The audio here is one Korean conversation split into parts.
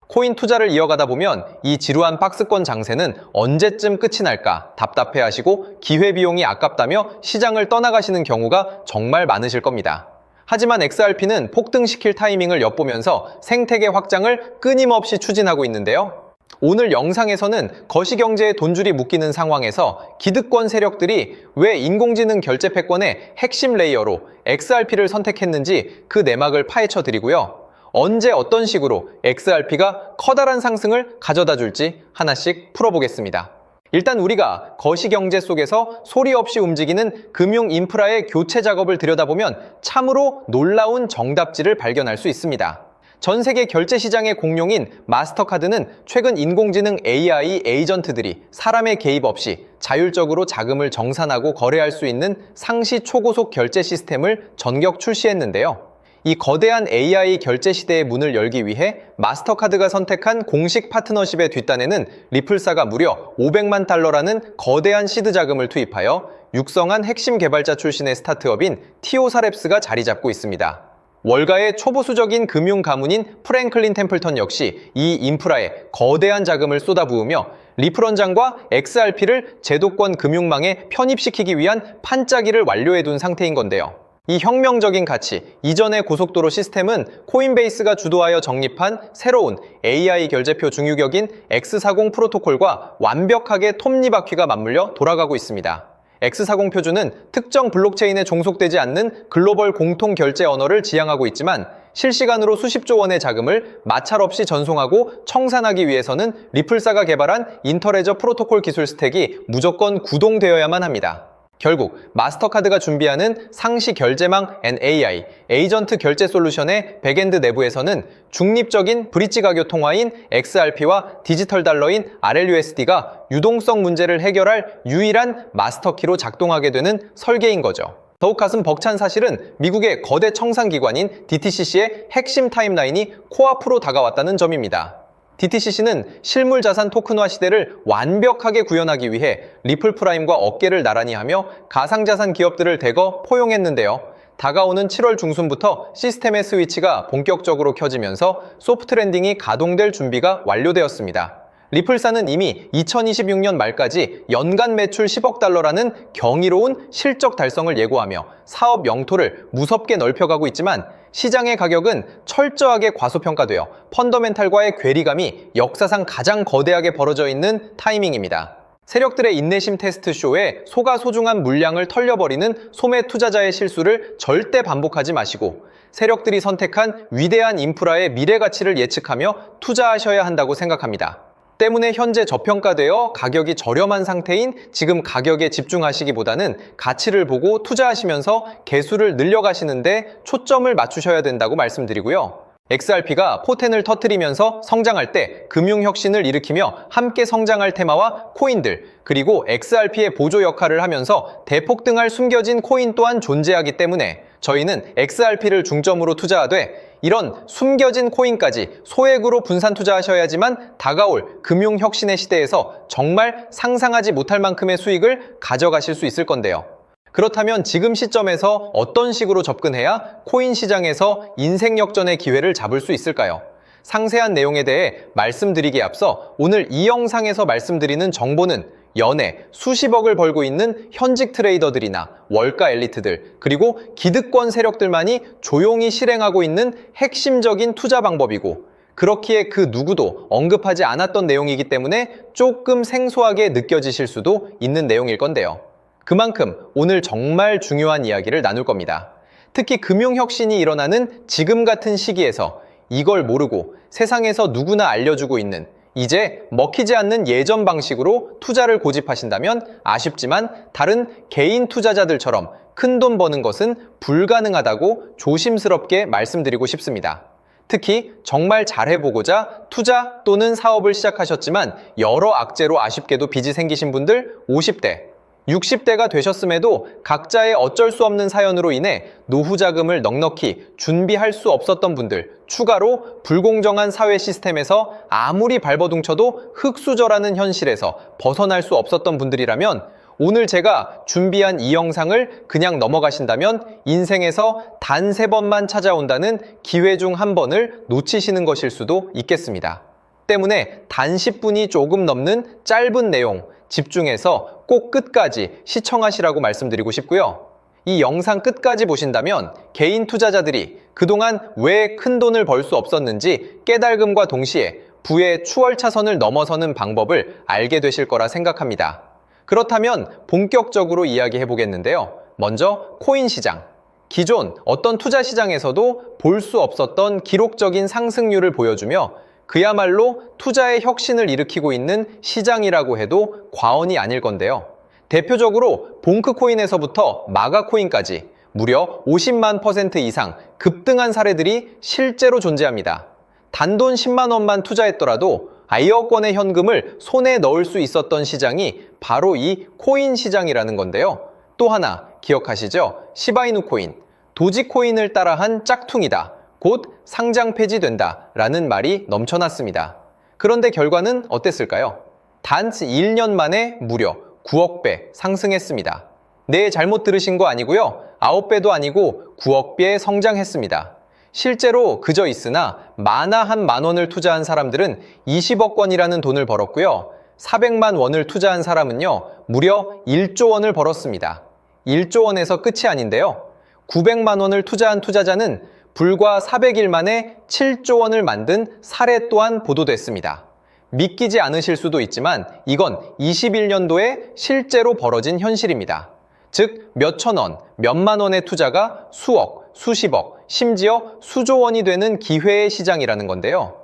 코인 투자를 이어가다 보면 이 지루한 박스권 장세는 언제쯤 끝이 날까 답답해하시고 기회비용이 아깝다며 시장을 떠나가시는 경우가 정말 많으실 겁니다. 하지만 XRP는 폭등시킬 타이밍을 엿보면서 생태계 확장을 끊임없이 추진하고 있는데요. 오늘 영상에서는 거시경제에 돈줄이 묶이는 상황에서 기득권 세력들이 왜 인공지능 결제 패권의 핵심 레이어로 XRP를 선택했는지 그 내막을 파헤쳐 드리고요. 언제 어떤 식으로 XRP가 커다란 상승을 가져다 줄지 하나씩 풀어보겠습니다. 일단 우리가 거시경제 속에서 소리 없이 움직이는 금융 인프라의 교체 작업을 들여다보면 참으로 놀라운 정답지를 발견할 수 있습니다. 전 세계 결제 시장의 공룡인 마스터카드는 최근 인공지능 AI 에이전트들이 사람의 개입 없이 자율적으로 자금을 정산하고 거래할 수 있는 상시 초고속 결제 시스템을 전격 출시했는데요. 이 거대한 AI 결제 시대의 문을 열기 위해 마스터카드가 선택한 공식 파트너십의 뒷단에는 리플사가 무려 500만 달러라는 거대한 시드 자금을 투입하여 육성한 핵심 개발자 출신의 스타트업인 티오사랩스가 자리 잡고 있습니다. 월가의 초보수적인 금융 가문인 프랭클린 템플턴 역시 이 인프라에 거대한 자금을 쏟아부으며 리플 원장과 XRP를 제도권 금융망에 편입시키기 위한 판짜기를 완료해둔 상태인 건데요. 이 혁명적인 가치, 이전의 고속도로 시스템은 코인베이스가 주도하여 정립한 새로운 AI 결제표 중유격인 X40 프로토콜과 완벽하게 톱니바퀴가 맞물려 돌아가고 있습니다. X40 표준은 특정 블록체인에 종속되지 않는 글로벌 공통 결제 언어를 지향하고 있지만 실시간으로 수십조 원의 자금을 마찰 없이 전송하고 청산하기 위해서는 리플사가 개발한 인터레저 프로토콜 기술 스택이 무조건 구동되어야만 합니다. 결국 마스터카드가 준비하는 상시 결제망 &AI 에이전트 결제 솔루션의 백엔드 내부에서는 중립적인 브릿지 가교 통화인 XRP와 디지털 달러인 RLUSD가 유동성 문제를 해결할 유일한 마스터키로 작동하게 되는 설계인 거죠. 더욱 가슴 벅찬 사실은 미국의 거대 청산기관인 DTCC의 핵심 타임라인이 코앞으로 다가왔다는 점입니다. DTCC는 실물자산 토큰화 시대를 완벽하게 구현하기 위해 리플 프라임과 어깨를 나란히 하며 가상자산 기업들을 대거 포용했는데요. 다가오는 7월 중순부터 시스템의 스위치가 본격적으로 켜지면서 소프트 랜딩이 가동될 준비가 완료되었습니다. 리플사는 이미 2026년 말까지 연간 매출 10억 달러라는 경이로운 실적 달성을 예고하며 사업 영토를 무섭게 넓혀가고 있지만 시장의 가격은 철저하게 과소평가되어 펀더멘탈과의 괴리감이 역사상 가장 거대하게 벌어져 있는 타이밍입니다. 세력들의 인내심 테스트 쇼에 소가 소중한 물량을 털려버리는 소매 투자자의 실수를 절대 반복하지 마시고 세력들이 선택한 위대한 인프라의 미래 가치를 예측하며 투자하셔야 한다고 생각합니다. 때문에 현재 저평가되어 가격이 저렴한 상태인 지금 가격에 집중하시기보다는 가치를 보고 투자하시면서 개수를 늘려가시는데 초점을 맞추셔야 된다고 말씀드리고요. XRP가 포텐을 터뜨리면서 성장할 때 금융혁신을 일으키며 함께 성장할 테마와 코인들, 그리고 XRP의 보조 역할을 하면서 대폭등할 숨겨진 코인 또한 존재하기 때문에 저희는 XRP를 중점으로 투자하되 이런 숨겨진 코인까지 소액으로 분산 투자하셔야지만 다가올 금융혁신의 시대에서 정말 상상하지 못할 만큼의 수익을 가져가실 수 있을 건데요. 그렇다면 지금 시점에서 어떤 식으로 접근해야 코인 시장에서 인생 역전의 기회를 잡을 수 있을까요? 상세한 내용에 대해 말씀드리기에 앞서 오늘 이 영상에서 말씀드리는 정보는 연에 수십억을 벌고 있는 현직 트레이더들이나 월가 엘리트들, 그리고 기득권 세력들만이 조용히 실행하고 있는 핵심적인 투자 방법이고 그렇기에 그 누구도 언급하지 않았던 내용이기 때문에 조금 생소하게 느껴지실 수도 있는 내용일 건데요. 그만큼 오늘 정말 중요한 이야기를 나눌 겁니다. 특히 금융혁신이 일어나는 지금 같은 시기에서 이걸 모르고 세상에서 누구나 알려주고 있는 이제 먹히지 않는 예전 방식으로 투자를 고집하신다면 아쉽지만 다른 개인 투자자들처럼 큰돈 버는 것은 불가능하다고 조심스럽게 말씀드리고 싶습니다. 특히 정말 잘해보고자 투자 또는 사업을 시작하셨지만 여러 악재로 아쉽게도 빚이 생기신 분들 50대, 60대가 되셨음에도 각자의 어쩔 수 없는 사연으로 인해 노후 자금을 넉넉히 준비할 수 없었던 분들, 추가로 불공정한 사회 시스템에서 아무리 발버둥쳐도 흙수저라는 현실에서 벗어날 수 없었던 분들이라면 오늘 제가 준비한 이 영상을 그냥 넘어가신다면 인생에서 단 3번만 찾아온다는 기회 중 한 번을 놓치시는 것일 수도 있겠습니다. 때문에 단 10분이 조금 넘는 짧은 내용 집중해서 꼭 끝까지 시청하시라고 말씀드리고 싶고요. 이 영상 끝까지 보신다면 개인 투자자들이 그동안 왜 큰 돈을 벌 수 없었는지 깨달음과 동시에 부의 추월차선을 넘어서는 방법을 알게 되실 거라 생각합니다. 그렇다면 본격적으로 이야기해 보겠는데요. 먼저 코인 시장. 기존 어떤 투자 시장에서도 볼 수 없었던 기록적인 상승률을 보여주며 그야말로 투자의 혁신을 일으키고 있는 시장이라고 해도 과언이 아닐 건데요. 대표적으로 봉크코인에서부터 마가코인까지 무려 50만 % 이상 급등한 사례들이 실제로 존재합니다. 단돈 10만 원만 투자했더라도 1억 원의 현금을 손에 넣을 수 있었던 시장이 바로 이 코인 시장이라는 건데요. 또 하나 기억하시죠? 시바이누 코인, 도지코인을 따라한 짝퉁이다. 곧 상장 폐지된다. 라는 말이 넘쳐났습니다. 그런데 결과는 어땠을까요? 단 1년 만에 무려 9억 배 상승했습니다. 네, 잘못 들으신 거 아니고요. 9배도 아니고 9억 배 성장했습니다. 실제로 그저 있으나 만화 한 만 원을 투자한 사람들은 20억 원이라는 돈을 벌었고요. 400만 원을 투자한 사람은요, 무려 1조 원을 벌었습니다. 1조 원에서 끝이 아닌데요. 900만 원을 투자한 투자자는 불과 400일 만에 7조 원을 만든 사례 또한 보도됐습니다. 믿기지 않으실 수도 있지만 이건 21년도에 실제로 벌어진 현실입니다. 즉, 몇천 원, 몇만 원의 투자가 수억, 수십억, 심지어 수조 원이 되는 기회의 시장이라는 건데요.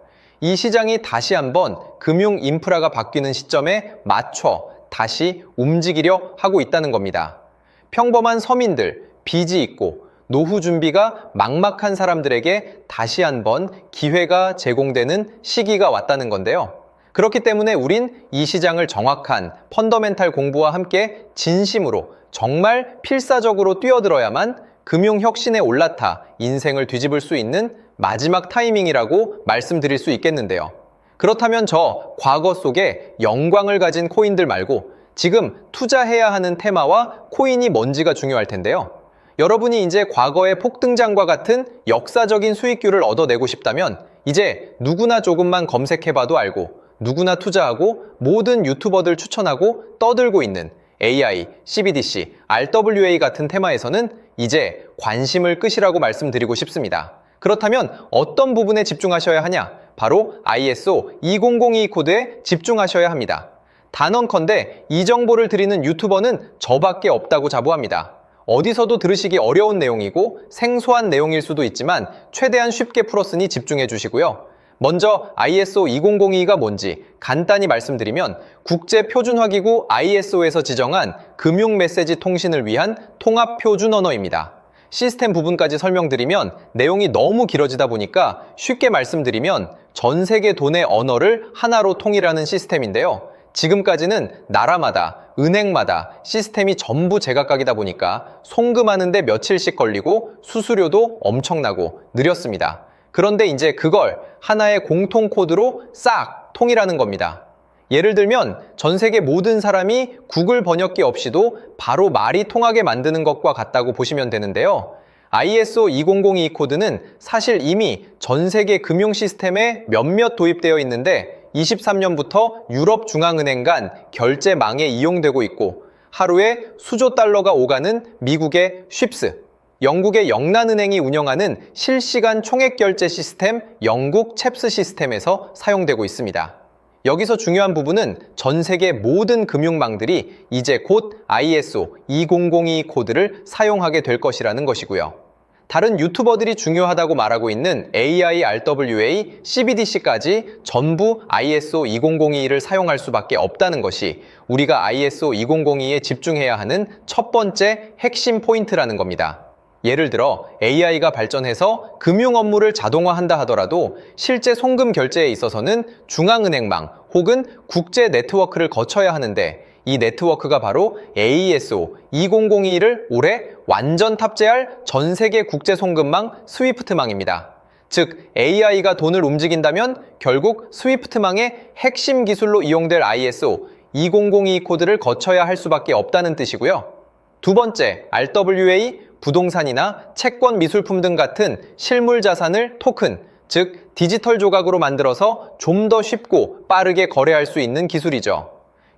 이 시장이 다시 한번 금융 인프라가 바뀌는 시점에 맞춰 다시 움직이려 하고 있다는 겁니다. 평범한 서민들, 빚이 있고 노후 준비가 막막한 사람들에게 다시 한번 기회가 제공되는 시기가 왔다는 건데요. 그렇기 때문에 우린 이 시장을 정확한 펀더멘탈 공부와 함께 진심으로 정말 필사적으로 뛰어들어야만 금융혁신에 올라타 인생을 뒤집을 수 있는 마지막 타이밍이라고 말씀드릴 수 있겠는데요. 그렇다면 저 과거 속에 영광을 가진 코인들 말고 지금 투자해야 하는 테마와 코인이 뭔지가 중요할 텐데요. 여러분이 이제 과거의 폭등장과 같은 역사적인 수익률을 얻어내고 싶다면 이제 누구나 조금만 검색해봐도 알고 누구나 투자하고 모든 유튜버들 추천하고 떠들고 있는 AI, CBDC, RWA 같은 테마에서는 이제 관심을 끄시라고 말씀드리고 싶습니다. 그렇다면 어떤 부분에 집중하셔야 하냐? 바로 ISO 2002 코드에 집중하셔야 합니다. 단언컨대 이 정보를 드리는 유튜버는 저밖에 없다고 자부합니다. 어디서도 들으시기 어려운 내용이고 생소한 내용일 수도 있지만 최대한 쉽게 풀었으니 집중해 주시고요. 먼저 ISO 2002가 뭔지 간단히 말씀드리면 국제표준화기구 ISO에서 지정한 금융메시지 통신을 위한 통합표준 언어입니다. 시스템 부분까지 설명드리면 내용이 너무 길어지다 보니까 쉽게 말씀드리면 전 세계 돈의 언어를 하나로 통일하는 시스템인데요. 지금까지는 나라마다, 은행마다 시스템이 전부 제각각이다 보니까 송금하는데 며칠씩 걸리고 수수료도 엄청나고 느렸습니다. 그런데 이제 그걸 하나의 공통 코드로 싹 통일하는 겁니다. 예를 들면 전 세계 모든 사람이 구글 번역기 없이도 바로 말이 통하게 만드는 것과 같다고 보시면 되는데요. ISO 2002 코드는 사실 이미 전 세계 금융 시스템에 몇몇 도입되어 있는데 23년부터 유럽중앙은행 간 결제망에 이용되고 있고 하루에 수조 달러가 오가는 미국의 쉽스, 영국의 영란은행이 운영하는 실시간 총액결제 시스템 영국 챕스 시스템에서 사용되고 있습니다. 여기서 중요한 부분은 전 세계 모든 금융망들이 이제 곧 ISO 2002 코드를 사용하게 될 것이라는 것이고요. 다른 유튜버들이 중요하다고 말하고 있는 AI, RWA, CBDC까지 전부 ISO 2002를 사용할 수밖에 없다는 것이 우리가 ISO 2002에 집중해야 하는 첫 번째 핵심 포인트라는 겁니다. 예를 들어 AI가 발전해서 금융 업무를 자동화한다 하더라도 실제 송금 결제에 있어서는 중앙은행망 혹은 국제 네트워크를 거쳐야 하는데 이 네트워크가 바로 AESO 2002를 올해 완전 탑재할 전 세계 국제 송금망 스위프트망입니다. 즉 AI가 돈을 움직인다면 결국 스위프트망의 핵심 기술로 이용될 ISO 2002 코드를 거쳐야 할 수밖에 없다는 뜻이고요. 두 번째, RWA, 부동산이나 채권 미술품 등 같은 실물 자산을 토큰, 즉 디지털 조각으로 만들어서 좀 더 쉽고 빠르게 거래할 수 있는 기술이죠.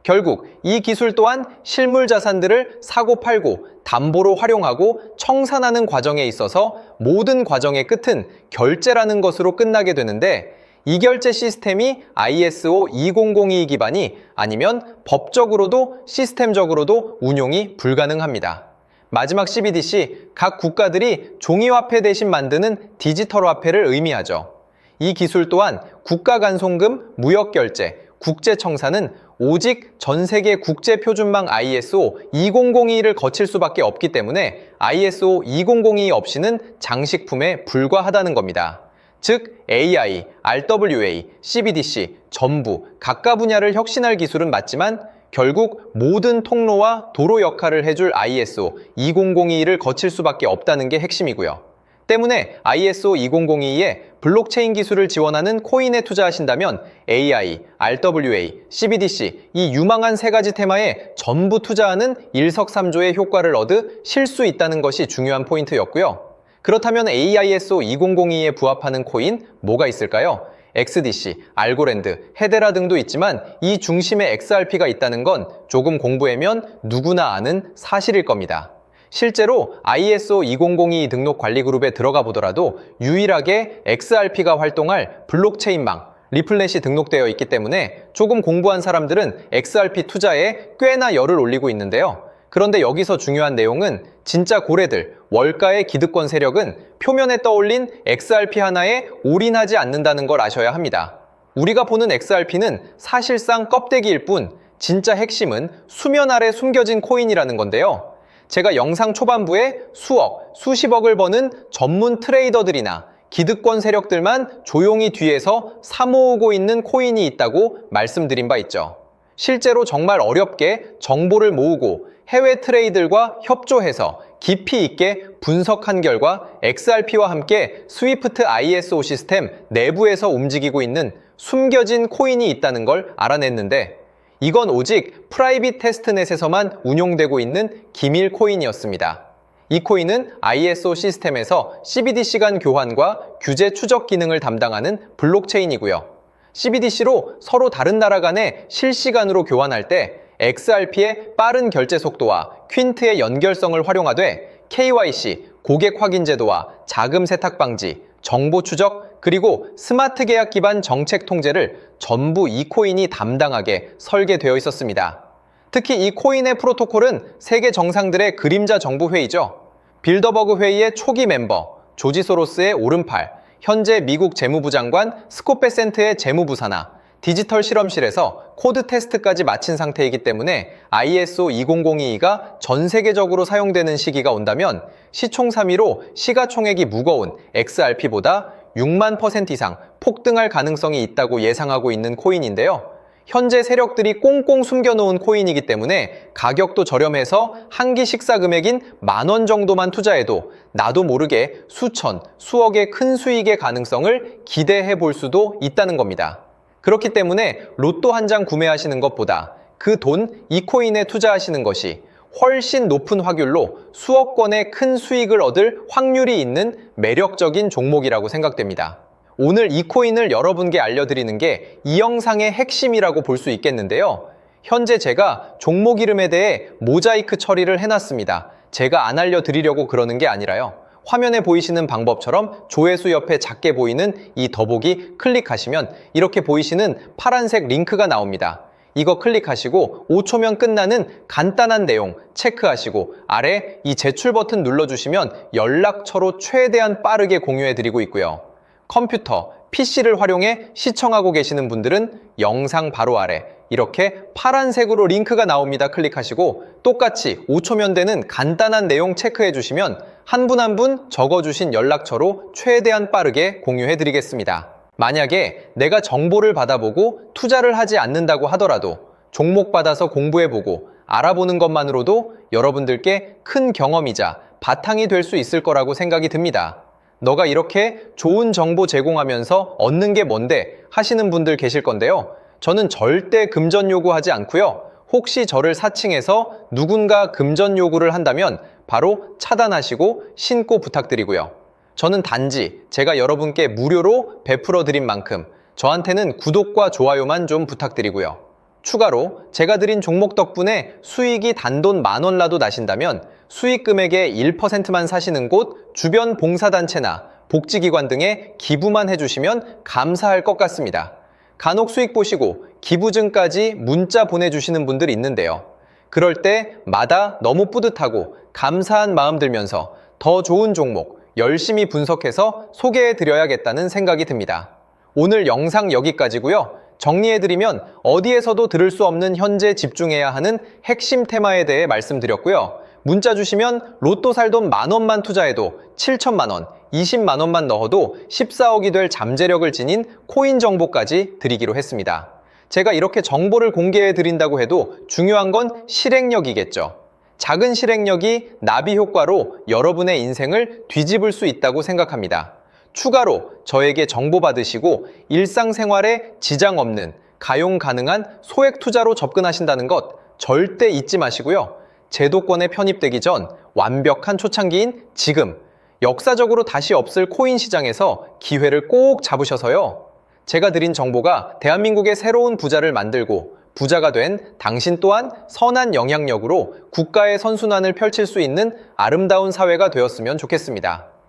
결국 이 기술 또한 실물 자산들을 사고 팔고 담보로 활용하고 청산하는 과정에 있어서 모든 과정의 끝은 결제라는 것으로 끝나게 되는데, 이 결제 시스템이 ISO 2002 기반이 아니면 법적으로도 시스템적으로도 운용이 불가능합니다. 마지막 CBDC, 각 국가들이 종이화폐 대신 만드는 디지털 화폐를 의미하죠. 이 기술 또한 국가간송금, 무역결제, 국제청산은 오직 전 세계 국제표준망 ISO 2002를 거칠 수밖에 없기 때문에 ISO 2002 없이는 장식품에 불과하다는 겁니다. 즉 AI, RWA, CBDC 전부 각각 분야를 혁신할 기술은 맞지만 결국 모든 통로와 도로 역할을 해줄 ISO 2002를 거칠 수밖에 없다는 게 핵심이고요. 때문에 ISO 2002에 블록체인 기술을 지원하는 코인에 투자하신다면 AI, RWA, CBDC 이 유망한 세 가지 테마에 전부 투자하는 일석삼조의 효과를 얻으실 수 있다는 것이 중요한 포인트였고요. 그렇다면 AISO 2002에 부합하는 코인 뭐가 있을까요? XDC, 알고랜드, 헤데라 등도 있지만 이 중심에 XRP가 있다는 건 조금 공부하면 누구나 아는 사실일 겁니다. 실제로 ISO 2002 등록 관리 그룹에 들어가 보더라도 유일하게 XRP가 활동할 블록체인망, 리플넷이 등록되어 있기 때문에 조금 공부한 사람들은 XRP 투자에 꽤나 열을 올리고 있는데요. 그런데 여기서 중요한 내용은 진짜 고래들, 월가의 기득권 세력은 표면에 떠올린 XRP 하나에 올인하지 않는다는 걸 아셔야 합니다. 우리가 보는 XRP는 사실상 껍데기일 뿐 진짜 핵심은 수면 아래 숨겨진 코인이라는 건데요. 제가 영상 초반부에 수억, 수십억을 버는 전문 트레이더들이나 기득권 세력들만 조용히 뒤에서 사모으고 있는 코인이 있다고 말씀드린 바 있죠. 실제로 정말 어렵게 정보를 모으고 해외 트레이더들과 협조해서 깊이 있게 분석한 결과 XRP와 함께 스위프트 ISO 시스템 내부에서 움직이고 있는 숨겨진 코인이 있다는 걸 알아냈는데, 이건 오직 프라이빗 테스트넷에서만 운용되고 있는 기밀 코인이었습니다. 이 코인은 ISO 시스템에서 CBDC 간 교환과 규제 추적 기능을 담당하는 블록체인이고요. CBDC로 서로 다른 나라 간에 실시간으로 교환할 때 XRP의 빠른 결제 속도와 퀸트의 연결성을 활용하되 KYC, 고객 확인 제도와 자금 세탁 방지, 정보 추적, 그리고 스마트 계약 기반 정책 통제를 전부 이 코인이 담당하게 설계되어 있었습니다. 특히 이 코인의 프로토콜은 세계 정상들의 그림자 정부 회의죠. 빌더버그 회의의 초기 멤버, 조지 소로스의 오른팔, 현재 미국 재무부 장관 스콧 베센트의 재무부 산하, 디지털 실험실에서 코드 테스트까지 마친 상태이기 때문에 ISO 2002가 전 세계적으로 사용되는 시기가 온다면 시총삼위로 시가총액이 무거운 XRP보다 6만 % 이상 폭등할 가능성이 있다고 예상하고 있는 코인인데요. 현재 세력들이 꽁꽁 숨겨놓은 코인이기 때문에 가격도 저렴해서 한 끼 식사 금액인 10,000원 정도만 투자해도 나도 모르게 수천, 수억의 큰 수익의 가능성을 기대해 볼 수도 있다는 겁니다. 그렇기 때문에 로또 한 장 구매하시는 것보다 그 돈, 이 코인에 투자하시는 것이 훨씬 높은 확률로 수억 건의 큰 수익을 얻을 확률이 있는 매력적인 종목이라고 생각됩니다. 오늘 이 코인을 여러분께 알려드리는 게 이 영상의 핵심이라고 볼 수 있겠는데요. 현재 제가 종목 이름에 대해 모자이크 처리를 해놨습니다. 제가 안 알려드리려고 그러는 게 아니라요. 화면에 보이시는 방법처럼 조회수 옆에 작게 보이는 이 더보기 클릭하시면 이렇게 보이시는 파란색 링크가 나옵니다. 이거 클릭하시고 5초면 끝나는 간단한 내용 체크하시고 아래 이 제출 버튼 눌러주시면 연락처로 최대한 빠르게 공유해드리고 있고요. 컴퓨터, PC를 활용해 시청하고 계시는 분들은 영상 바로 아래 이렇게 파란색으로 링크가 나옵니다. 클릭하시고 똑같이 5초면 되는 간단한 내용 체크해 주시면 한 분 한 분 적어주신 연락처로 최대한 빠르게 공유해 드리겠습니다. 만약에 내가 정보를 받아보고 투자를 하지 않는다고 하더라도 종목 받아서 공부해보고 알아보는 것만으로도 여러분들께 큰 경험이자 바탕이 될 수 있을 거라고 생각이 듭니다. 너가 이렇게 좋은 정보 제공하면서 얻는 게 뭔데 하시는 분들 계실 건데요. 저는 절대 금전 요구하지 않고요. 혹시 저를 사칭해서 누군가 금전 요구를 한다면 바로 차단하시고 신고 부탁드리고요. 저는 단지 제가 여러분께 무료로 베풀어 드린 만큼 저한테는 구독과 좋아요만 좀 부탁드리고요. 추가로 제가 드린 종목 덕분에 수익이 단돈 10,000원라도 나신다면 수익 금액의 1%만 사시는 곳 주변 봉사단체나 복지기관 등에 기부만 해주시면 감사할 것 같습니다. 간혹 수익 보시고 기부증까지 문자 보내주시는 분들 있는데요. 그럴 때마다 너무 뿌듯하고 감사한 마음 들면서 더 좋은 종목 열심히 분석해서 소개해드려야겠다는 생각이 듭니다. 오늘 영상 여기까지고요. 정리해드리면 어디에서도 들을 수 없는 현재 집중해야 하는 핵심 테마에 대해 말씀드렸고요. 문자 주시면 로또 살 돈 10,000원만 투자해도 7천만 원, 20만 원만 넣어도 14억이 될 잠재력을 지닌 코인 정보까지 드리기로 했습니다. 제가 이렇게 정보를 공개해 드린다고 해도 중요한 건 실행력이겠죠. 작은 실행력이 나비 효과로 여러분의 인생을 뒤집을 수 있다고 생각합니다. 추가로 저에게 정보 받으시고 일상생활에 지장 없는 가용 가능한 소액 투자로 접근하신다는 것 절대 잊지 마시고요. 제도권에 편입되기 전 완벽한 초창기인 지금 역사적으로 다시 없을 코인 시장에서 기회를 꼭 잡으셔서요. 제가 드린 정보가 대한민국의 새로운 부자를 만들고 부자가 된 당신 또한 선한 영향력으로 국가의 선순환을 펼칠 수 있는 아름다운 사회가 되었으면 좋겠습니다.